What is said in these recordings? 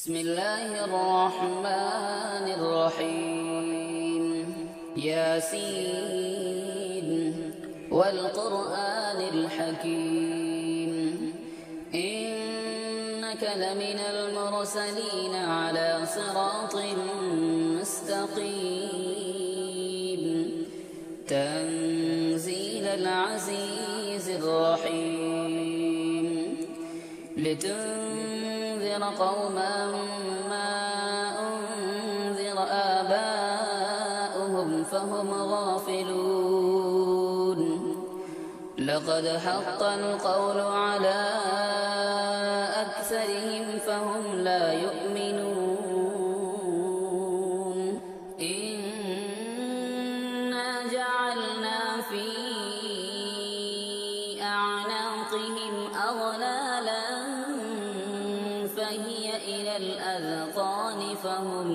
بسم الله الرحمن الرحيم ياسين والقرآن الحكيم إنك لمن المرسلين على صراط مستقيم تنزيل العزيز الرحيم لتنذر قوما ما أنذر آباؤهم فهم غافلون لقد حق القول على أكثرهم فهم لا يؤمنون إنا جعلنا في أعناقهم أغلالا فهي إلى الأذقان فهم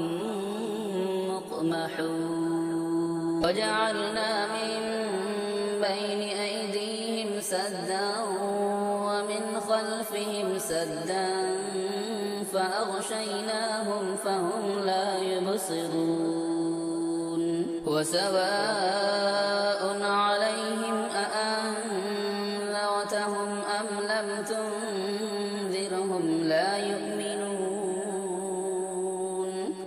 مقمحون وجعلنا من بين أيديهم سدا ومن خلفهم سدا فأغشيناهم فهم لا يبصرون وسواء عليهم أأنذرتهم أم لم تنذرهم لا يؤمنون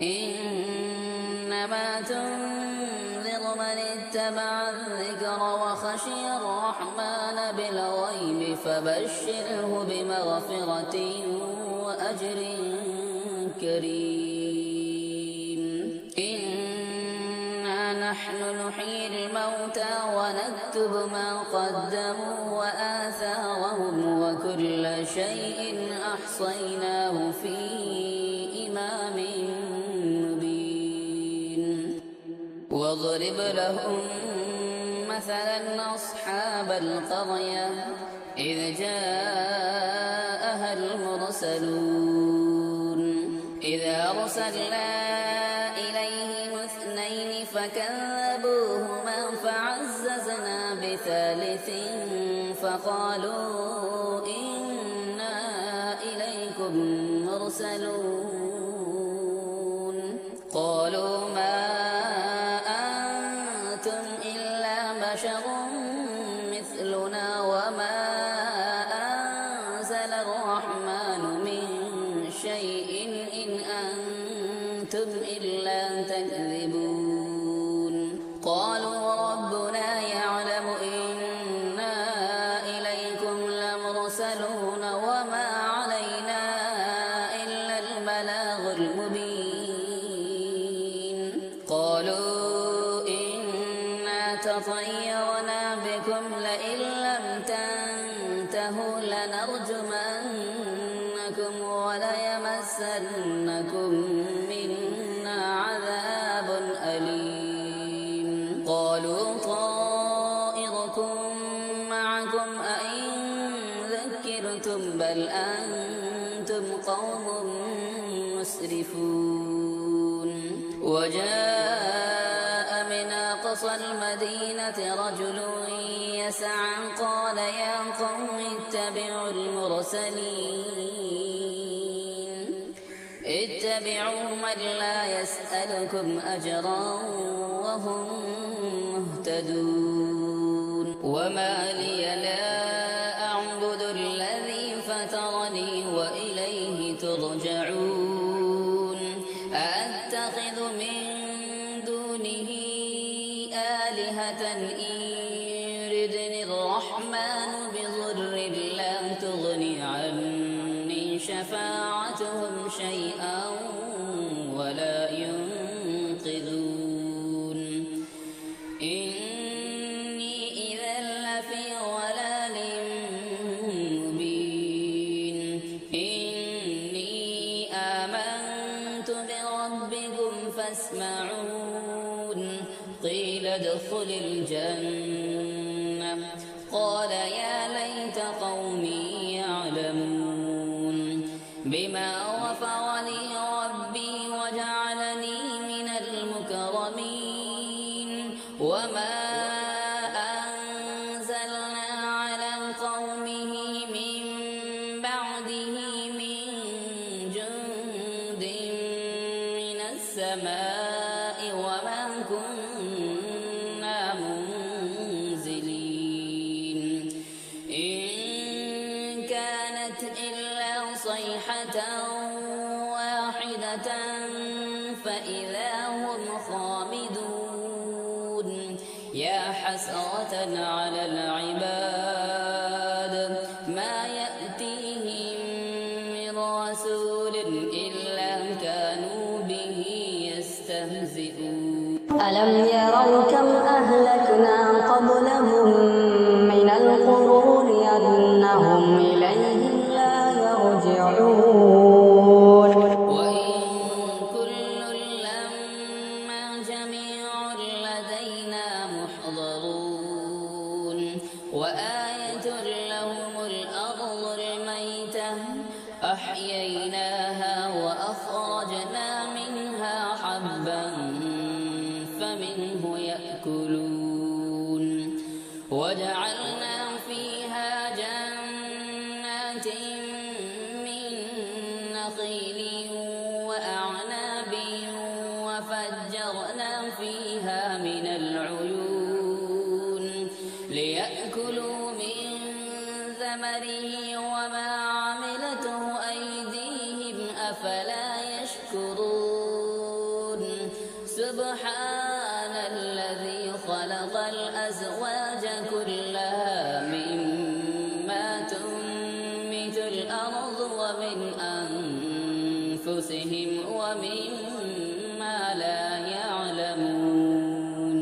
إنما تنذر من اتبع الذكر وخشي الرحمن بالغيب فبشره بمغفرة وأجر كريم إنا نحن نحيي الموتى ونكتب ما قدموا وآثارهم وكل شيء أحصيناه في إمام مبين واضرب لهم مثلا أصحاب القرية إذ جاءها المرسلون إذ أرسلنا إليهم اثنين فكذبوهما فعززنا بثالث فقالوا إنا إليكم مرسلون قالوا ما أنتم إلا بشر مثلنا وما أنزل الرحمن من شيء إن أنتم إلا تكذبون قالوا ربنا يعلم إنا إليكم لمرسلون وما علينا إلا البلاغ المبين قالوا إنا تطيرنا بكم لئن لم تنتهوا لنرجمنكم وليمسنكم منا عذاب أليم قالوا طائركم معكم أئن ذكرتم بل أنتم قوم مسرفون وجاء من أقصى المدينة رجل يسعى قال يا قوم اتبعوا المرسلين اتبعوا من لا يسألكم أجرا وهم مهتدون وما لي لا أعبد الذي فطرني وإليه ترجعون أأتخذ من دونه آلهة إن يردني الرحمن بضر لا تغني عني شفاعتهم شيئا ولا ينقذون إني إذا لفي ضلال مبين إني آمنت بربكم فاسمعون قيل ادخل الجنة قال يا ليت قومي يعلمون بما غفر لي ربي وجعلني من المكرمين وما أنزلنا على قومه من بعده من جند السماء وما كنا منزلين إن كانت إلا صيحة واحدة فإذا هم خامدون يا حسرة على العباد ما يأتيهم من رسول إلا كانوا به يستهزئون ألم يروا كم أهلكنا قبلهم من القرون أنهم إليهم لا يرجعون وإن كل لما جميع لدينا محضرون وآية لهم الأرض الميتة أحييناها وأخرجنا منها حبا فمنه يأكلون وجعلنا فيها جنات من نخيل وأعناب وفجرنا فيها من العيون ليأكلوا من ثمره وما عملته أيديهم أفلا يشكرون سبحان الذي خلق الأزواج كلها مما تنبت الأرض ومن أنفسهم ومما لا يعلمون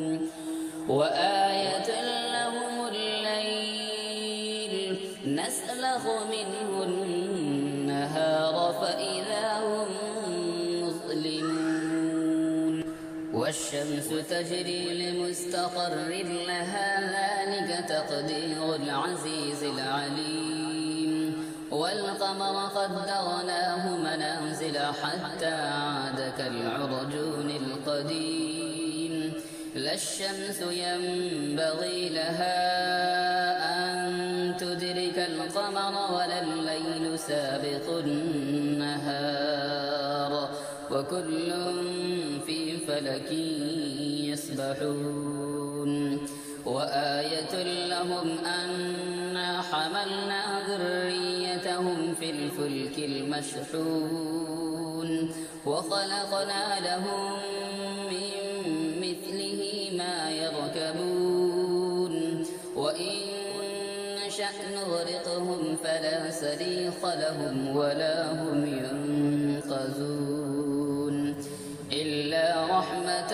وآية لهم الليل نسلخ منه النهار فإذا هم مظلمون والشمس تجري لمستقر لها ذلك تقدير العزيز العليم والقمر قدرناه منازل حتى عاد كالعرجون القديم لا الشمس ينبغي لها أن تدرك القمر ولا الليل سابق النهار وكل في فلك يسبحون وآية لهم أنا حملنا ذريتهم في الفلك المشحون وخلقنا لهم من مثله ما يركبون وإن نشأ نغرقهم فلا صريخ لهم ولا هم ينقذون إلا رحمة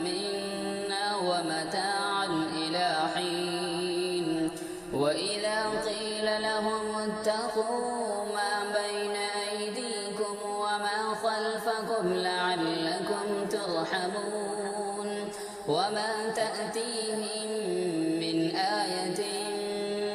منا ومتاعا إلى حين وإذا قيل لهم اتقوا ما بين أيديكم وما خلفكم لعلكم ترحمون وما تأتيهم من آية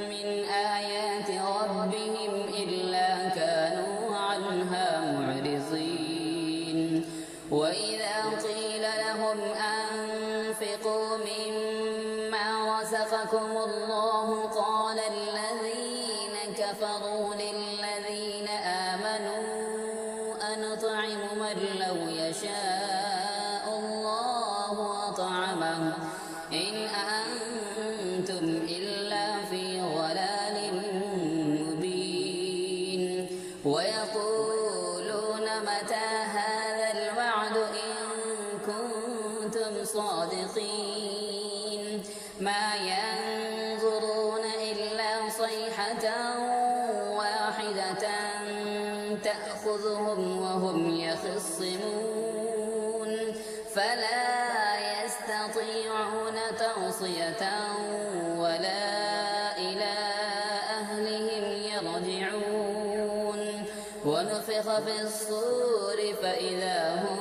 من آيات ربهم إلا كانوا عنها معرضين وإذا قيل لهم أنفقوا مما رزقكم الله قال الذين كفروا للذين آمنوا أنطعم من لو يشاء الله أطعمه إن أنتم إلا في ضلال مبين ويقولون متى هذا الوعد إن كنتم صادقين ما ينظرون إلا صيحة واحدة تأخذهم وهم يخصمون فلا يستطيعون توصية ولا إلى أهلهم يرجعون ونفخ في الصور فإذا هم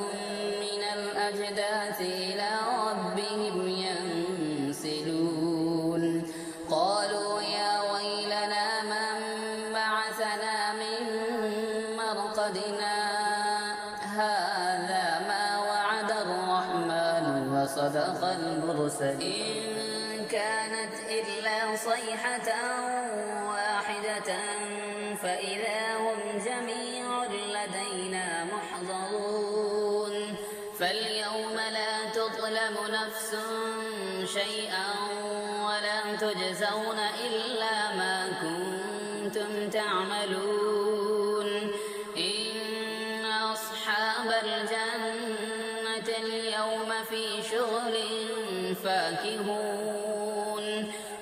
من الأجداث إلى ربهم ينسلون قالوا يا ويلنا من بعثنا من مرقدنا هذا ما وعد الرحمن وصدق المرسلين إن كانت إلا صيحة واحدة فإذا هم جميع لدينا محضرون فاليوم لا تظلم نفس شيئا ولا تجزون إلا ما كنتم تعملون إن أصحاب الجنة اليوم في شغل فاكهون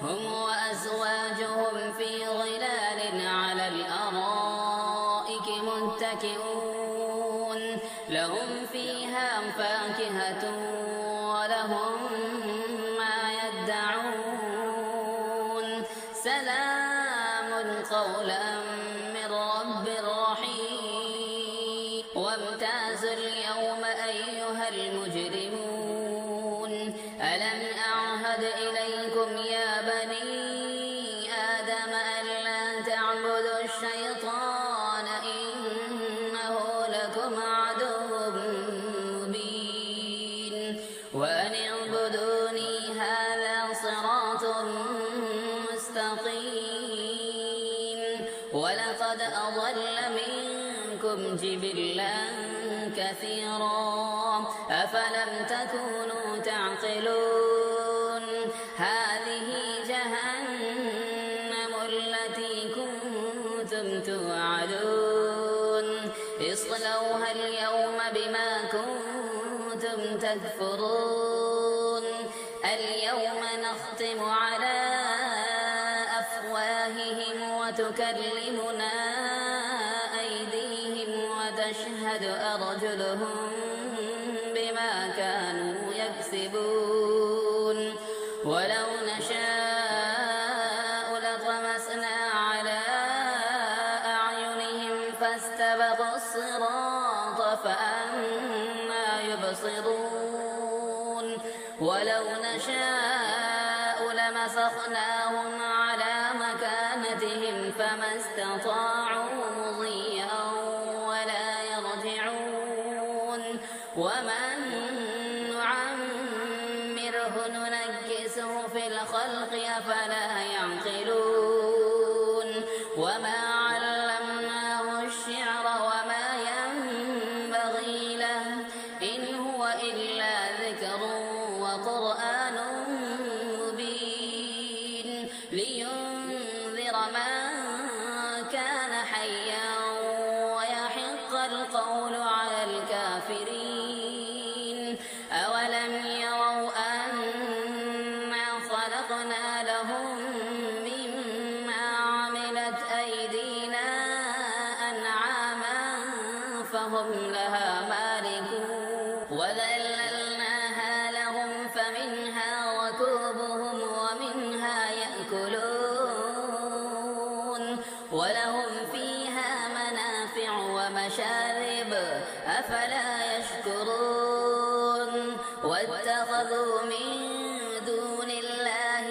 هم وأزواجهم في ظلال على الأرائك متكئون لهم فيها فاكهة ولهم ما يدعون سلام قولا من رب رحيم وامتازوا اليوم أيها المجرمون ألم أعهد إليكم يا بني آدم ألا تعبدوا الشيطان إنه لكم عدو مبين وأن اعبدوني هذا صراط مستقيم ولقد أضل منكم جبلا كثيرا أفلم تكونوا تعقلون هذه جهنم التي كنتم توعدون اصلوها اليوم بما كنتم تكفرون اليوم نختم على أفواههم وتكلمنا أيديهم وتشهد أرجلهم بما كانوا يكسبون ولو نشاء لطمسنا على أعينهم فاستبقوا الصراط فأنى يبصرون ولو نشاء لمسخناهم على مكانتهم فما استطاعوا مضيا ولا يرجعون ومن نعمره ننكسه في الخلق أفلا يعقلون وما علمناه الشعر وما ينبغي له إن هو إلا ذكر وقرآن مبين لينذر من كان حيا ويحق القول على الكافرين أولم يروا أنا خلقنا لهم مما عملت أيدينا أنعاما فهم لها مالكون وذللناها لهم فمنها ركوبهم ومنها يأكلون ولهم فيها منافع ومشارب أفلا يشكرون واتخذوا من دون الله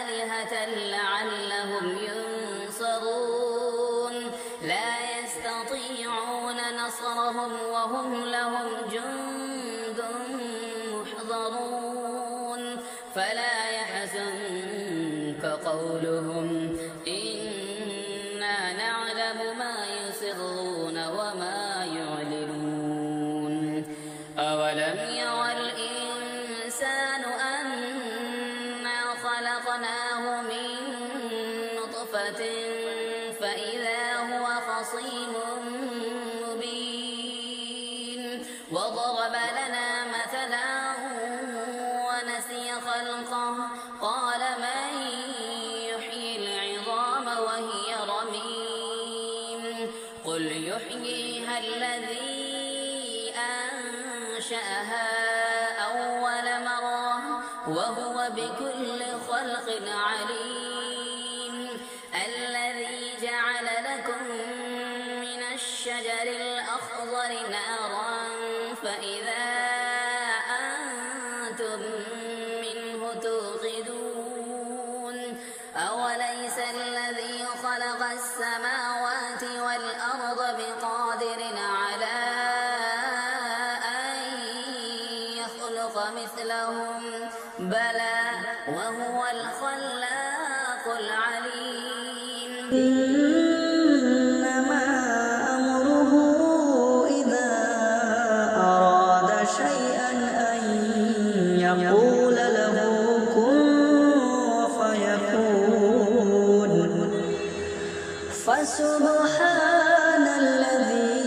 آلهة لعلهم ينصرون لا يستطيعون نصرهم وهم لهم جند محضرون فلا يحزنك قولهم إنا نعلم ما يسرون وما يعلنون أولم ير الإنسان أنا خلقناه من نطفة فإذا هو خصيم مبين وضرب لنا مثلا ونسي خلقه قال من يحيي العظام وهي رميم قل يحييها الذي أنشأها أول مرة وهو بكل خلق عليم الذي جعل لكم من الشجر الأخضر نارا فإذا أنتم منه توقدون أوليس الذي خلق السماوات والأرض بقادر على أن يخلق مثلهم بلى وهو الخلاق العليم إنما أمره إذا أراد شيئا فسبحان الذي